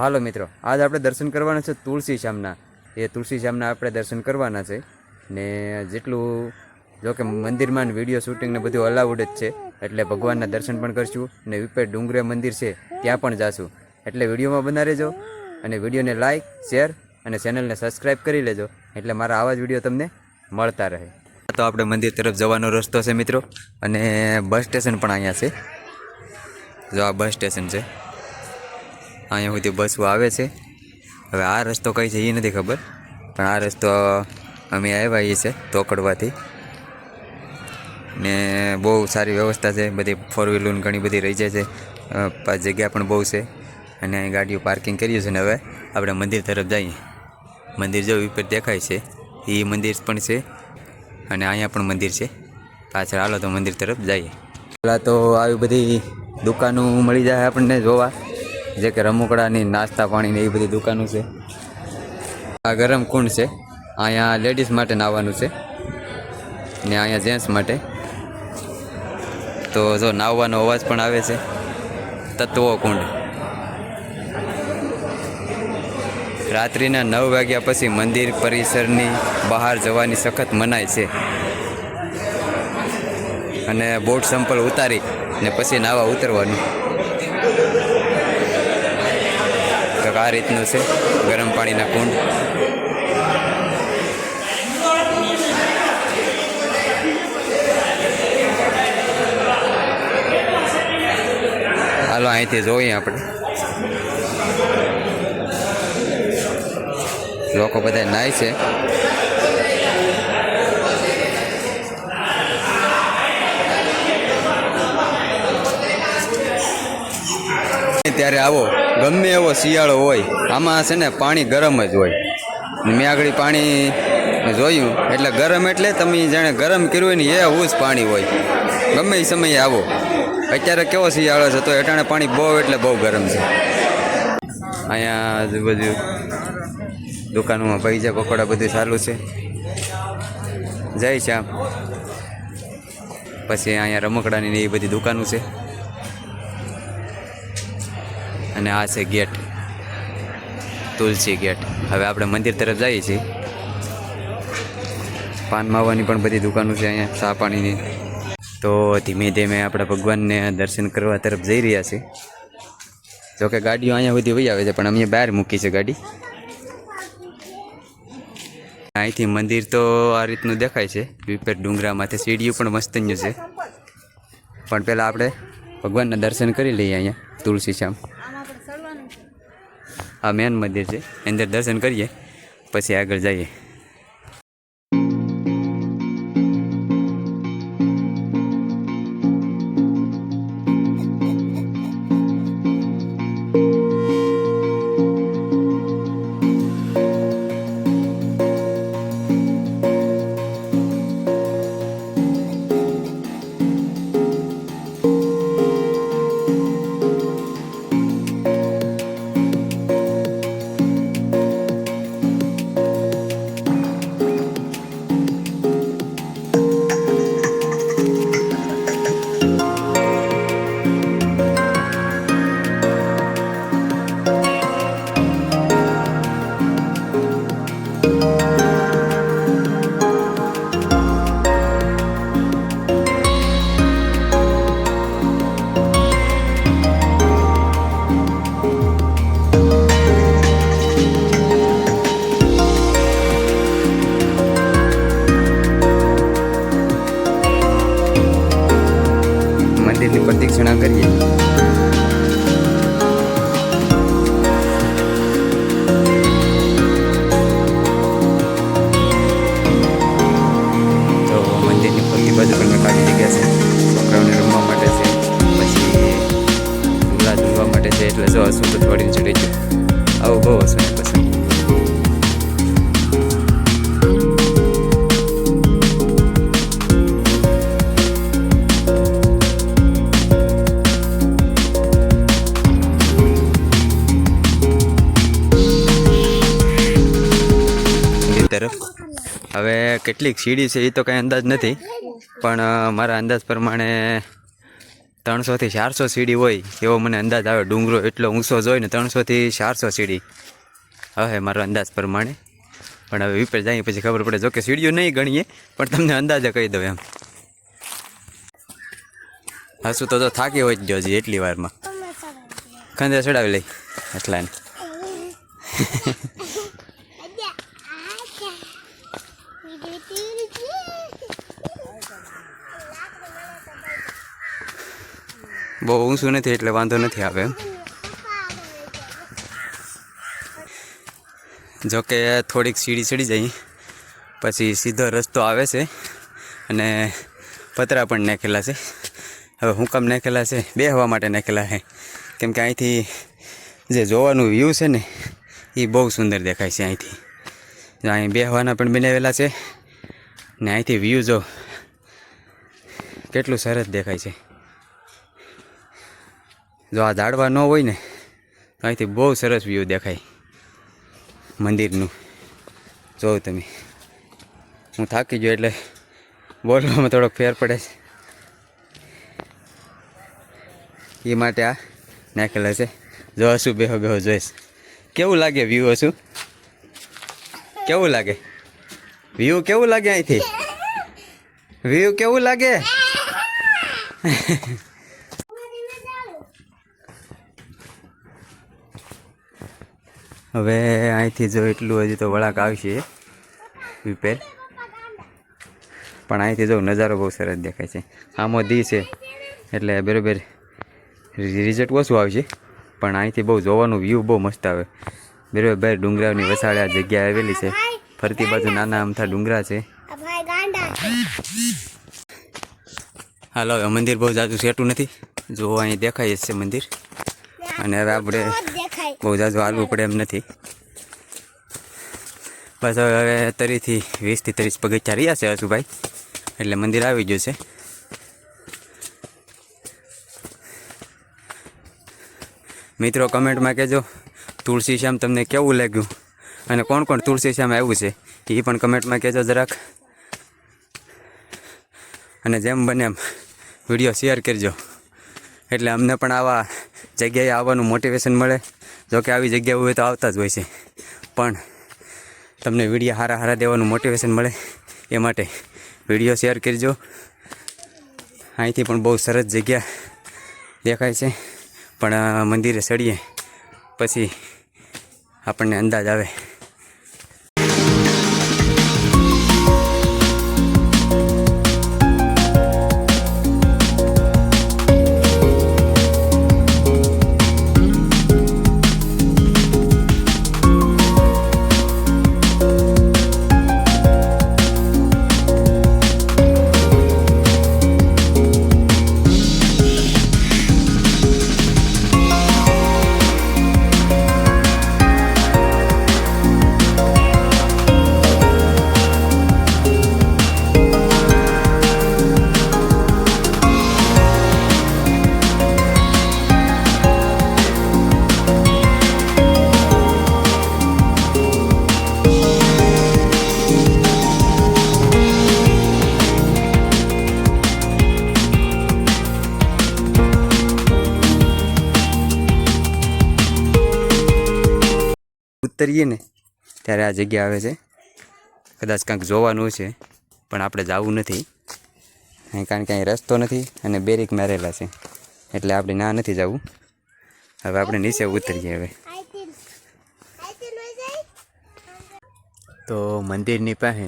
હાલો મિત્રો, આજ આપણે દર્શન કરવાના છે તુલસી શ્યામના. એ તુલસી શ્યામના આપણે દર્શન કરવાના છે ને જેટલું જો કે મંદિરમાં વિડીયો શૂટિંગ ને બધું અલાઉડ જ છે, એટલે ભગવાનના દર્શન પણ કરશું ને વિપે ડુંગરે મંદિર છે ત્યાં પણ જાશું. એટલે વિડીયોમાં બના રહેજો અને વિડીયોને લાઇક શેર અને ચેનલને સબસ્ક્રાઈબ કરી લેજો, એટલે મારા આવા જ વિડીયો તમને મળતા રહે. તો આપણે મંદિર તરફ જવાનો રસ્તો છે મિત્રો, અને બસ સ્ટેશન પણ અહીંયા છે. જો આ બસ સ્ટેશન છે, અહીંયા સુધી બસો આવે છે. હવે આ રસ્તો કઈ છે એ નથી ખબર, પણ આ રસ્તો અમે આવ્યા છે તોકડવાથી. ને બહુ સારી વ્યવસ્થા છે, બધી ફોર વ્હીલર ઘણી બધી રહી જાય છે, જગ્યા પણ બહુ છે, અને અહીં ગાડીઓ પાર્કિંગ કર્યું છે. ને હવે આપણે મંદિર તરફ જઈએ. મંદિર જો ઉપર દેખાય છે એ મંદિર પણ છે, અને અહીંયા પણ મંદિર છે પાછળ. હાલો તો મંદિર તરફ જઈએ. પહેલાં તો આવી બધી દુકાનો મળી જાય આપણને જોવા, જે કે રમકડાની, નાસ્તા પાણીની એ બધી દુકાનો છે. આ ગરમ કુંડ છે, અહીંયા લેડીઝ માટે નાહવાનું છે ને અહીંયા જેન્ટ્સ માટે. તો જો નાહવાનો અવાજ પણ આવે છે. તત્વો કુંડ. રાત્રિના 9 વાગ્યા પછી મંદિર પરિસરની બહાર જવાની સખત મનાઈ છે, અને બોટ સંપલ ઉતારી ને પછી નાવા ઉતરવાનું. આ રીતનું છે ગરમ પાણીના કુંડ. હાલો અહીંથી જોઈએ આપણે. લોકો બધા નાય છે. ત્યારે આવો, ગમે એવો શિયાળો હોય, આમાં છે ને પાણી ગરમ જ હોય. મેં આગળ પાણી જોયું એટલે ગરમ, એટલે તમે જાણે ગરમ કર્યું હોય ને એવું જ પાણી હોય. ગમે એ સમયે આવો. અત્યારે કેવો શિયાળો છે તો એટાણે પાણી બહુ એટલે બહુ ગરમ છે. અહીંયા આજુબાજુ દુકાનોમાં પૈસા પકોડા બધું ચાલુ છે. જય શ્યામ. પછી અહીંયા રમકડાની એ બધી દુકાનો છે, અને આ છે ગેટ, તુલસી ગેટ. હવે આપણે મંદિર તરફ જઈએ છીએ. પાન માવાની પણ બધી દુકાનો છે અહીંયા, ચા પાણીની. તો ધીમે ધીમે આપણા ભગવાનને દર્શન કરવા તરફ જઈ રહ્યા છીએ. જોકે ગાડીઓ અહીંયા સુધી વહી આવે છે, પણ અમે બહાર મૂકી છે ગાડી. અહીંથી મંદિર તો આ રીતનું દેખાય છે. વિપેર ડુંગરામાંથી સીડીઓ પણ મસ્તન્યું છે. પણ પહેલાં આપણે ભગવાનના દર્શન કરી લઈએ. અહીંયા તુલસી શ્યામ આ મેન મંદિર છે, અંદર દર્શન કરીએ પછી આગળ જઈએ. મંદિરની પ્રદક્ષિણા કરીએ. તો મંદિરની ફરતી બાજુ પણ ખાલી જગ્યા છે, છોકરાઓને રમવા માટે છે, પછી ઝૂલા ઝૂલવા માટે છે. એટલે જો હસું તો થોડીને ચડી ગયું. આવું બહુ હસું ને પસંદ. તરફ હવે કેટલીક સીડી છે એ તો કંઈ અંદાજ નથી, પણ મારા અંદાજ પ્રમાણે 300 થી 400 સીડી હોય એવો મને અંદાજ આવે. ડુંગરો એટલો ઊંચો જોઈ ને 300 થી 400 સીડી હવે મારો અંદાજ પ્રમાણે. પણ હવે ઉપર જઈએ પછી ખબર પડે. જોકે સીડીઓ નહીં ગણીએ પણ તમને અંદાજે કહી દઉં એમ. હસું તો થાકી હોય જ ગયો હજી એટલી વારમાં. ખંજે ચડાવી લઈ એટલાને. બહુ ઊંચું નથી એટલે વાંધો નથી આવે એમ. જોકે થોડીક સીડી ચડી જાય પછી સીધો રસ્તો આવે છે અને પતરા પણ નાખેલા છે. હવે હું કામ નાખેલા છે? બેસવા માટે નાખેલા છે. કેમ કે અહીંથી જે જોવાનું વ્યૂ છે ને એ બહુ સુંદર દેખાય છે અહીંથી. અહીં બેસવાના પણ બનાવેલા છે ને અહીંથી વ્યૂ જો કેટલું સરસ દેખાય છે. જો આ ઝાડવા ન હોય ને તો અહીંથી બહુ સરસ વ્યૂ દેખાય મંદિરનું. જોઉં તમે, હું થાકી ગયો એટલે બોલવામાં થોડોક ફેર પડે છે એ માટે આ નાખેલા છે. જો હશું બેહો બેહો જોઈશ. કેવું લાગે વ્યૂ? હશું કેવું લાગે? વ્યૂ કેવું લાગે અહીંથી? વ્યૂ કેવું લાગે? હવે અહીંથી જો એટલું હજી તો વળાંક આવશે વિપેર. પણ અહીંથી જો નજારો બહુ સરસ દેખાય છે. આમો દી છે એટલે બરાબર રિઝલ્ટ ઓછું આવશે પણ અહીંથી બહુ જોવાનું વ્યૂ બહુ મસ્ત આવે. બરાબર બહાર ડુંગરાની વસાડે આ જગ્યા આવેલી છે. ફરતી બાજુ નાના અમથા ડુંગરા છે. હાલો, હવે મંદિર બહુ જાજુ સેટું નથી. જો અહીં દેખાય જ છે મંદિર. અને હવે આપણે બહુ જાજુ હાલવું પડે એમ નથી. બસ હવે 30 થી 20 થી 30 પગથિયા રહ્યા છે હશુભાઈ એટલે મંદિર આવી ગયું છે. મિત્રો કમેન્ટમાં કહેજો તુલસી શ્યામ તમને કેવું લાગ્યું અને કોણ કોણ તુલસી શ્યામ આવ્યું છે એ પણ કમેન્ટમાં કહેજો જરાક. અને જેમ બને એમ વિડીયો શેર કરજો એટલે અમને પણ આવા જગ્યાએ આવવાનું મોટિવેશન મળે. જોકે આવી જગ્યા હોય તો આવતા જ હોય છે પણ તમને વિડીયો હારા હારા દેવાનું મોટિવેશન મળે એ માટે વિડીયો શેર કરજો. અહીંથી પણ બહુ સરસ જગ્યા દેખાય છે પણ મંદિરે ચડીએ પછી આપણને અંદાજ આવે. ઉતરીએ ને ત્યારે આ જગ્યા આવે છે. કદાચ કાંઈક જોવાનું છે પણ આપણે જવું નથી અહીં કારણ કે અહીં રસ્તો નથી અને બેરીક મારેલા છે એટલે આપણે ના નથી જવું. હવે આપણે નીચે ઉતરીએ. હવે તો મંદિરની પાસે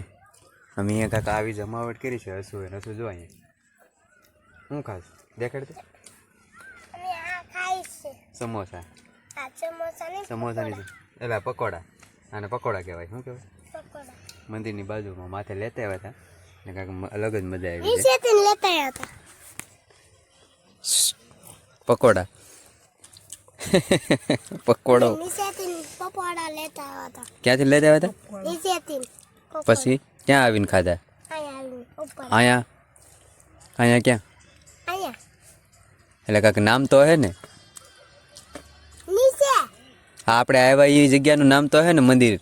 અમે અહીંયા કાંઈક આવી જમાવટ કરી છે. હશું એને શું જો અહીંયા શું ખાસ દેખાડતો? સમોસા. સમોસાની એટલે પકોડા. આને પકોડા કહેવાય. શું કહેવાય? મંદિરની બાજુમાં માથે લેતા આવ્યા હતા ને કાંઈક અલગ જ મજા આવી. પકોડા પકોડો ક્યાંથી લેતા આવ્યા હતા? પછી ક્યાં આવીને ખાધા? અહીંયા. અહીંયા ક્યાં? એટલે કાંઈક નામ તો હે ને? આપણે આવ્યા એ જગ્યાનું નામ તો હે ને મંદિર?